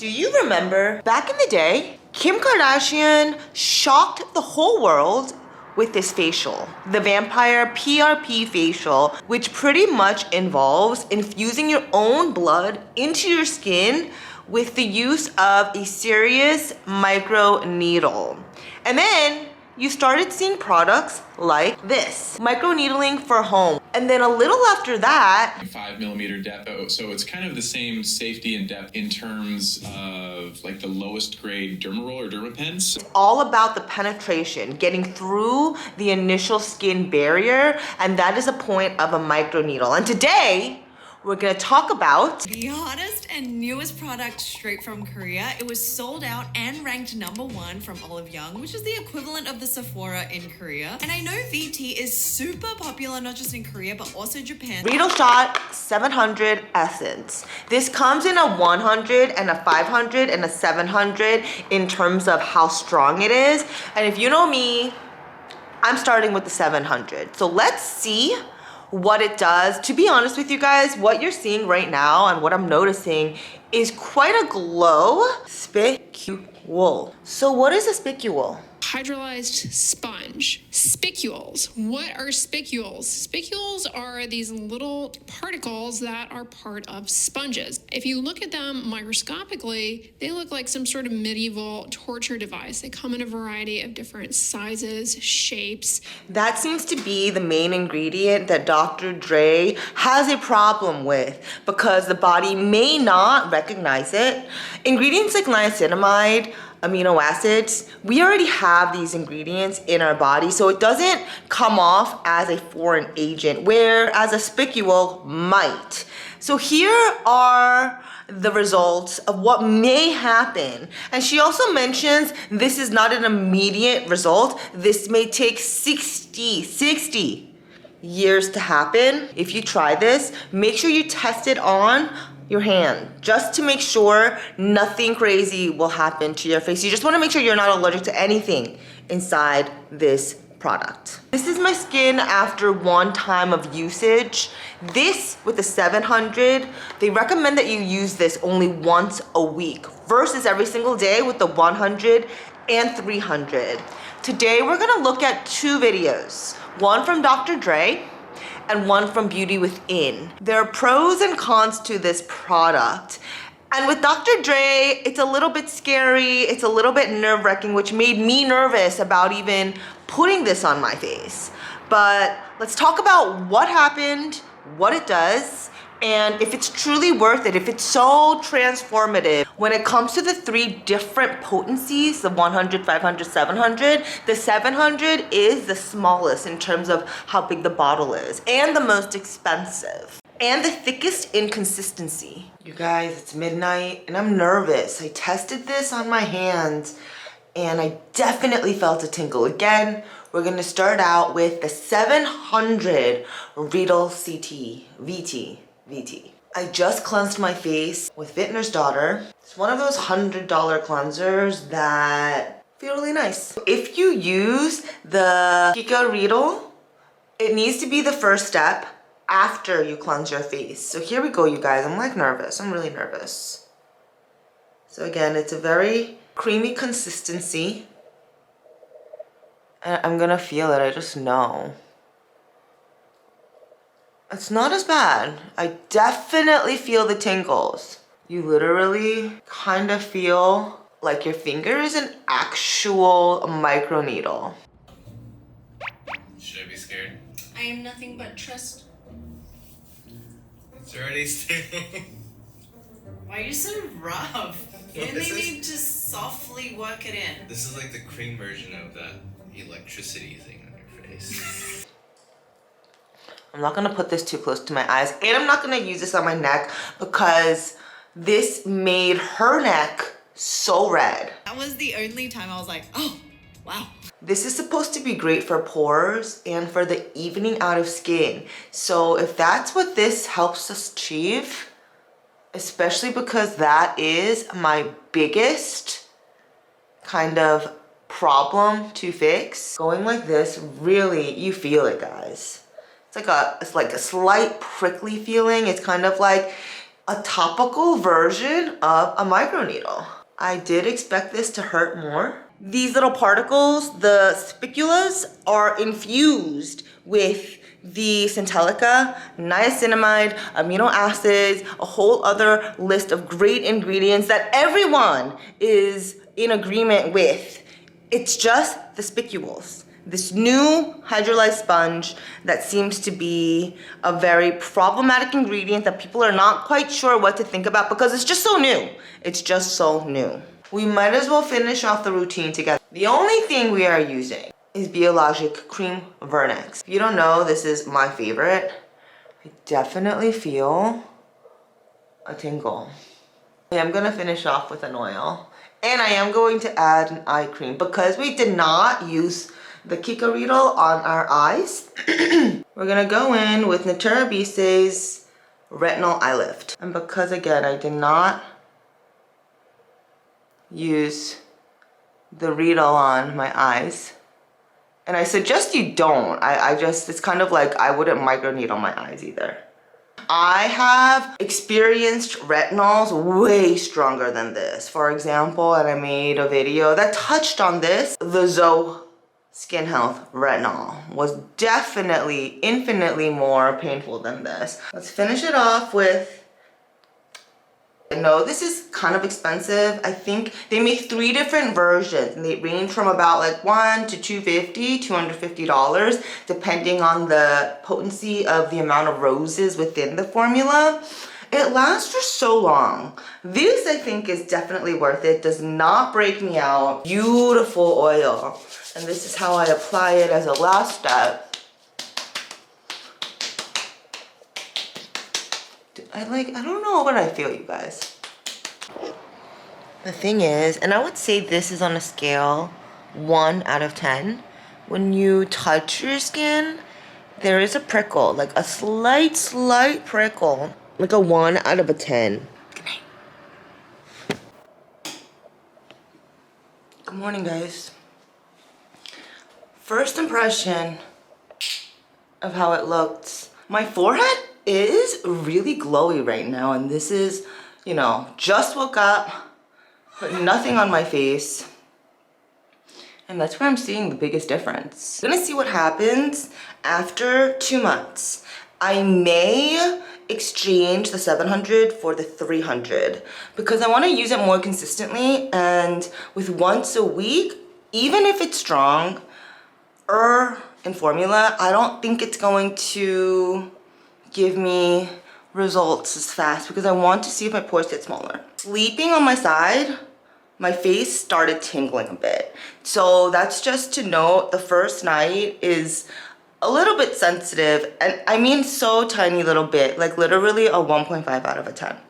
Do you remember back in the day, Kim Kardashian shocked the whole world with this facial, the Vampire PRP facial, which pretty much involves infusing your own blood into your skin with the use of a serious micro needle. And then you started seeing products like this, microneedling for home. And then a little after that, 5mm depth. So it's kind of the same safety and depth in terms of like the lowest grade dermaroll or dermapens. it's all about the penetration, getting through the initial skin barrier, and that is the point of a microneedle. And today, we're gonna talk about the hottest and newest product straight from Korea. It was sold out and ranked #1 from Olive Young, which is the equivalent of the Sephora in Korea. And I know VT is super popular, not just in Korea, but also Japan. Riedel Shot 700 Essence. This comes in a 100 and a 500 and a 700 in terms of how strong it is. And if you know me, I'm starting with the 700. So let's see what it does. To be honest with you guys, what you're seeing right now and what I'm noticing is quite a glow. Spicule. So what is a spicule? Hydrolyzed sponge. Spicules. What are spicules? Spicules are these little particles that are part of sponges. If you look at them microscopically, they look like some sort of medieval torture device. They come in a variety of different sizes, shapes. That seems to be the main ingredient that Dr.Dray has a problem with because the body may not recognize it. Ingredients like niacinamide, amino acids, we already have these ingredients in our body, so it doesn't come off as a foreign agent, whereas a spicule might. So here are the results of what may happen. And she also mentions this is not an immediate result. This may take 60 years to happen. If you try this, make sure you test it on your hand just to make sure nothing crazy will happen to your face. You just want to make sure you're not allergic to anything inside this product. This is my skin after one time of usage. This with the 700, they recommend that you use this only once a week versus every single day with the 100 and 300. Today we're gonna look at two videos, one from Dr.Dray and one from Beauty Within. There are pros and cons to this product. And with Dr.Dray, it's a little bit scary, it's a little bit nerve-wracking, which made me nervous about even putting this on my face. But let's talk about what happened, what it does, and if it's truly worth it, if it's so transformative. When it comes to the three different potencies, the 100, 500, 700, the 700 is the smallest in terms of how big the bottle is, and the most expensive, and the thickest in consistency. You guys, it's midnight, and I'm nervous. I tested this on my hands, and I definitely felt a tingle. Again, we're gonna start out with the 700 Riedle VT. I just cleansed my face with Vintner's Daughter. It's one of those $100 cleansers that feel really nice. If you use the CICA REEDLE, it needs to be the first step after you cleanse your face. So here we go, you guys. I'm like nervous. I'm really nervous. So again, it's a very creamy consistency. And I'm gonna feel it, I just know. It's not as bad. I definitely feel the tingles. You literally kind of feel like your finger is an actual microneedle. Should I be scared? I am nothing but trust. It's already stinging. Why are you so rough? You only need to softly work it in. This is like the cream version of that electricity thing on your face. I'm not gonna put this too close to my eyes, and I'm not gonna use this on my neck because this made her neck so red. That was the only time I was like, oh, wow. This is supposed to be great for pores and for the evening out of skin. So if that's what this helps us achieve, especially because that is my biggest kind of problem to fix, going like this, really, you feel it, guys. It's like a slight prickly feeling. It's kind of like a topical version of a microneedle. I did expect this to hurt more. These little particles, the spicules, are infused with the Centellica, niacinamide, amino acids, a whole other list of great ingredients that everyone is in agreement with. It's just the spicules. This new hydrolyzed sponge that seems to be a very problematic ingredient that people are not quite sure what to think about because it's just so new. It's just so new. We might as well finish off the routine together. The only thing we are using is Biologic Cream Vernex. If you don't know, this is my favorite. I definitely feel a tingle. I am gonna finish off with an oil. And I am going to add an eye cream because we did not use the CICA REEDLE on our eyes. We're gonna go in with Natura Bisse's Retinol Eyelift. And because again, I did not use the Riedel on my eyes, and I suggest you don't. It's kind of like I wouldn't microneedle my eyes either. I have experienced retinols way stronger than this. For example, and I made a video that touched on this, the Zoe Skin Health Retinol was definitely infinitely more painful than this. Let's finish it off with, I know this is kind of expensive. I think they make 3 different versions and they range from about like $1 to $250 depending on the potency of the amount of roses within the formula. It lasts for so long. This I think is definitely worth it. Does not break me out. Beautiful oil. And this is how I apply it as a last step. I don't know what I feel, you guys. The thing is, and I would say this is on a scale 1 out of 10. When you touch your skin, there is a prickle, like a slight prickle, like a 1 out of a 10. Good night. Good morning, guys. First impression of how it looked. My forehead is really glowy right now, and this is, you know, just woke up, put nothing on my face, and that's where I'm seeing the biggest difference. I'm gonna see what happens after 2 months. I may exchange the 700 for the 300 because I want to use it more consistently, and with once a week, even if it's strong in formula, I don't think it's going to give me results as fast because I want to see if my pores get smaller. Sleeping on my side, my face started tingling a bit. So that's just to note, the first night is a little bit sensitive, and I mean so tiny little bit, like literally a 1.5 out of a 10.